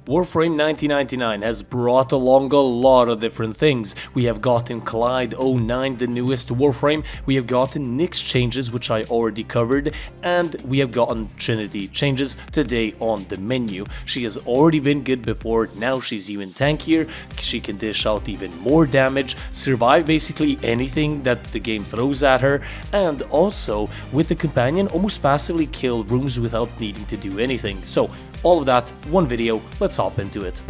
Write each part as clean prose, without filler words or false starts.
Warframe 1999 has brought along a lot of different things. We have gotten Clyde 09, the newest Warframe, we have gotten Nyx changes, which I already covered, and we have gotten Trinity changes today on the menu. She has already been good before, now she's even tankier, she can dish out even more damage, survive basically anything that the game throws at her, and also, with the companion, almost passively kill rooms without needing to do anything. So, all of that, one video, let's hop into it.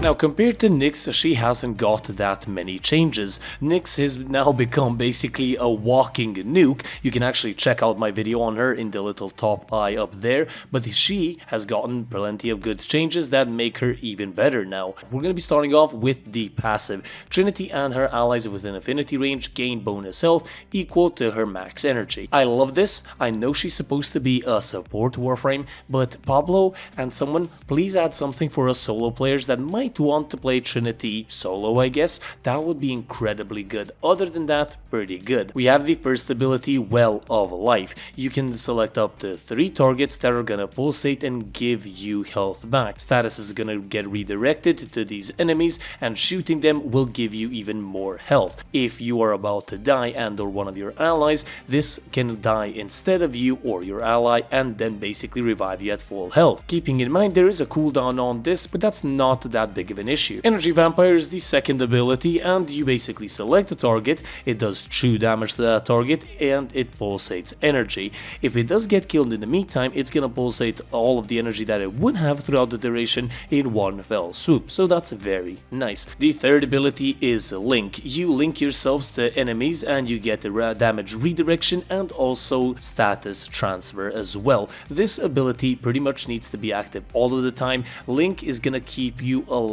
Now, compared to Nyx, she hasn't got that many changes. Nyx has now become basically a walking nuke. You can actually check out my video on her in the little top eye up there, but she has gotten plenty of good changes that make her even better now. We're going to be starting off with the passive. Trinity and her allies within affinity range gain bonus health equal to her max energy. I love this. I know she's supposed to be a support Warframe, but Pablo and someone, please add something for us solo players that might want to play Trinity solo, I guess. That would be incredibly good. Other than that, pretty good. We have the first ability, Well of Life. You can select up to 3 targets that are gonna pulsate and give you health back. Status is gonna get redirected to these enemies, and shooting them will give you even more health. If you are about to die and or one of your allies, this can die instead of you or your ally and then basically revive you at full health. Keeping in mind there is a cooldown on this, but that's not that big of an issue. Energy Vampire is the second ability, and you basically select a target, it does true damage to that target, and it pulsates energy. If it does get killed in the meantime, it's gonna pulsate all of the energy that it would have throughout the duration in one fell swoop, so that's very nice. The third ability is Link. You link yourselves to enemies and you get a damage redirection and also status transfer as well. This ability pretty much needs to be active all of the time. Link is gonna keep you alive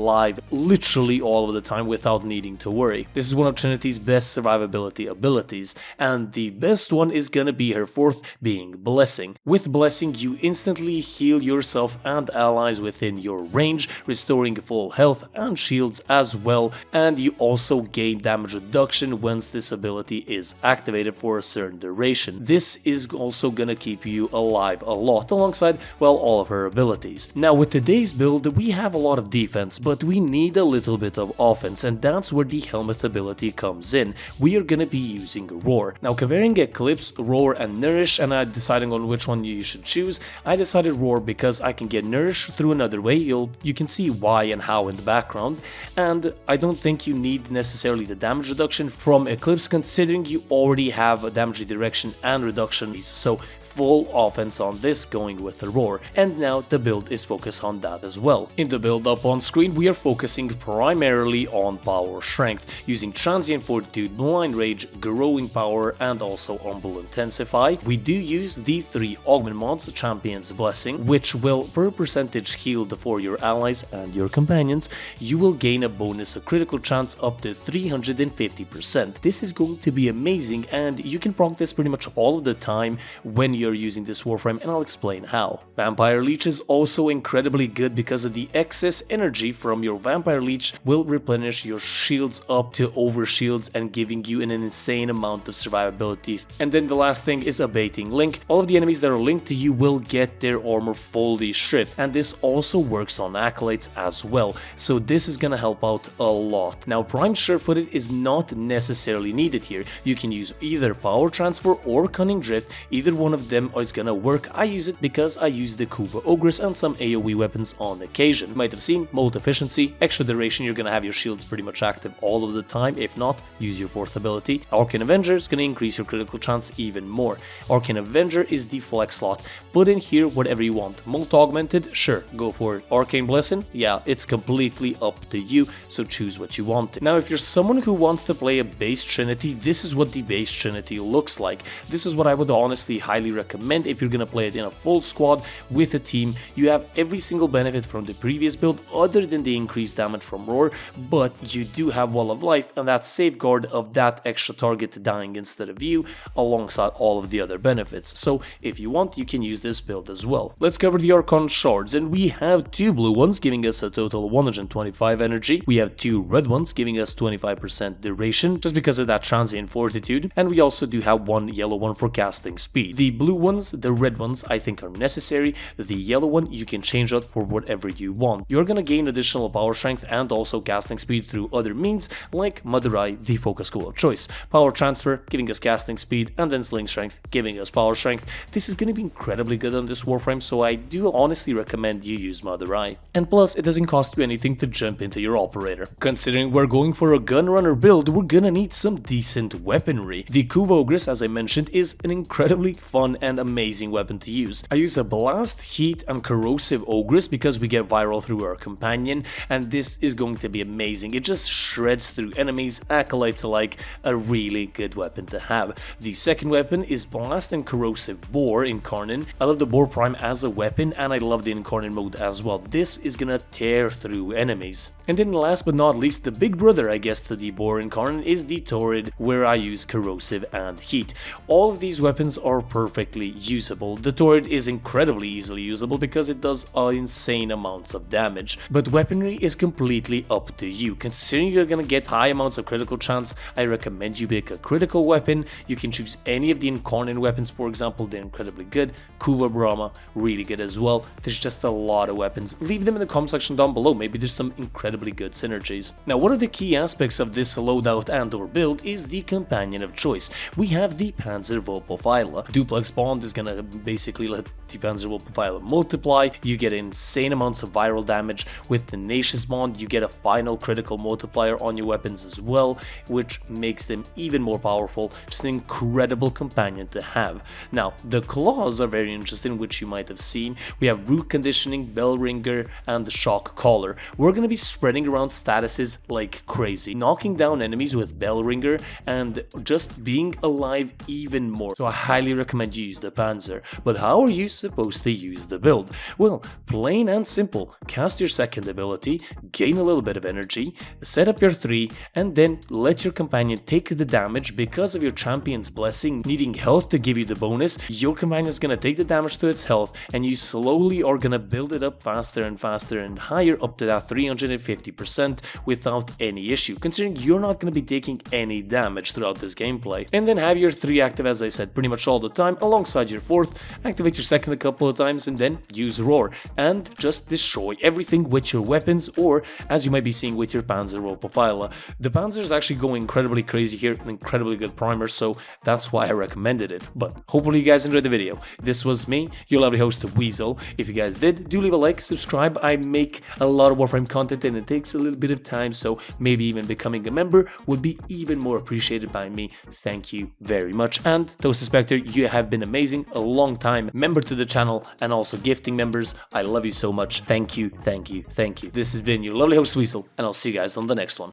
literally all of the time without needing to worry. This is one of Trinity's best survivability abilities, and the best one is gonna be her fourth, being Blessing. With Blessing, you instantly heal yourself and allies within your range, restoring full health and shields as well, and you also gain damage reduction once this ability is activated for a certain duration. This is also gonna keep you alive a lot alongside, well, all of her abilities. Now, with today's build, we have a lot of defense, but we need a little bit of offense, and that's where the Helminth ability comes in. We are gonna be using Roar. Now, comparing Eclipse, Roar, and Nourish, and deciding on which one you should choose, I decided Roar because I can get Nourish through another way. You can see why and how in the background, and I don't think you need necessarily the damage reduction from Eclipse, considering you already have a damage redirection and reduction, so full offense on this going with the Roar, and now the build is focused on that as well. In the build up on screen, we are focusing primarily on power strength, using Transient Fortitude, Blind Rage, Growing Power, and also Humble Intensify. We do use the 3 augment mods, Champion's Blessing, which will, per percentage healed for your allies and your companions, you will gain a bonus, a critical chance up to 350%. This is going to be amazing, and you can proc this pretty much all of the time when you're using this Warframe, and I'll explain how. Vampire Leech is also incredibly good because of the excess energy from your Vampire Leech will replenish your shields up to over shields and giving you an insane amount of survivability. And then the last thing is Abating Link. All of the enemies that are linked to you will get their armor fully stripped, and this also works on acolytes as well, so this is gonna help out a lot. Now, Prime Surefooted is not necessarily needed here. You can use either Power Transfer or Cunning Drift. Either one of them is gonna work. I use it because I use the Kuva Ogress and some AoE weapons on occasion. You might have seen Molt Efficiency, extra duration, you're gonna have your shields pretty much active all of the time. If not, use your 4th ability. Arcane Avenger is gonna increase your critical chance even more. Arcane Avenger is the flex slot. Put in here whatever you want. Molt Augmented, sure, go for it. Arcane Blessing, yeah, it's completely up to you, so choose what you want. Now, if you're someone who wants to play a base Trinity, this is what the base Trinity looks like. This is what I would honestly highly recommend if you're gonna play it in a full squad with a team. You have every single benefit from the previous build other than the increased damage from Roar, but you do have Wall of Life and that safeguard of that extra target dying instead of you, alongside all of the other benefits. So if you want, you can use this build as well. Let's cover the Archon Shards, and we have 2 blue ones giving us a total 125 energy. We have 2 red ones giving us 25% duration just because of that Transient Fortitude, and we also do have 1 yellow one for casting speed. The blue blue ones, the red ones I think are necessary, the yellow one you can change out for whatever you want. You're gonna gain additional power strength and also casting speed through other means like Mother Eye, the focus school of choice, power transfer giving us casting speed, and then sling strength giving us power strength. This is gonna be incredibly good on this Warframe, so I do honestly recommend you use Mother Eye. And plus it doesn't cost you anything to jump into your operator. Considering we're going for a gunrunner build, we're gonna need some decent weaponry. The Kuva Ogress, as I mentioned, is an incredibly fun and amazing weapon to use. I use a blast, heat, and corrosive Ogress because we get viral through our companion, and this is going to be amazing. It just shreds through enemies, acolytes alike, a really good weapon to have. The second weapon is blast and corrosive boar incarnate. I love the boar prime as a weapon, and I love the incarnate mode as well. This is gonna tear through enemies. And then last but not least, the big brother I guess to the boar incarnate is the Torrid, where I use corrosive and heat. All of these weapons are perfectly usable. The Torrid is incredibly easily usable because it does insane amounts of damage, but weaponry is completely up to you. Considering you're gonna get high amounts of critical chance, I recommend you pick a critical weapon. You can choose any of the incarnate weapons, for example, they're incredibly good. Kuva Brahma, really good as well. There's just a lot of weapons. Leave them in the comment section down below, maybe there's some incredibly good synergies. Now, one of the key aspects of this loadout and or build is the companion of choice. We have the Panzerwurfpfeiler. Duplex Bond is gonna basically let the Panzerwurfpfeiler multiply. You get insane amounts of viral damage. With Tenacious Bond, you get a final critical multiplier on your weapons as well, which makes them even more powerful. Just an incredible companion to have. Now, the claws are very interesting, which you might have seen. We have Root Conditioning, Bell Ringer, and the Shock Collar. We're gonna be spreading around statuses like crazy, knocking down enemies with Bell Ringer and just being alive even more. So I highly recommend you use the Panzer. But how are you supposed to use the build? Well, plain and simple. Cast your second ability, gain a little bit of energy, set up your 3, and then let your companion take the damage because of your champion's blessing needing health to give you the bonus. Your companion is gonna take the damage to its health, and you slowly are gonna build it up faster and faster and higher up to that 350% without any issue, considering you're not gonna be taking any damage throughout this gameplay. And then have your 3 active, as I said, pretty much all the time alongside your 4th, activate your 2nd a couple of times, and then use Roar and just destroy everything with your weapons, or as you might be seeing with your Panzerwurfpfeiler. The Panzer is actually going incredibly crazy here, an incredibly good primer, so that's why I recommended it. But hopefully you guys enjoyed the video. This was me, your lovely host Weasel. If you guys did, do leave a like, subscribe. I make a lot of Warframe content and it takes a little bit of time, so maybe even becoming a member would be even more appreciated by me. Thank you very much. And Toasted Spectre, you have been amazing, a long time member to the channel and also gifting members. I love you so much. Thank you, thank you, thank you. This has been your lovely host Weasel, and I'll see you guys on the next one.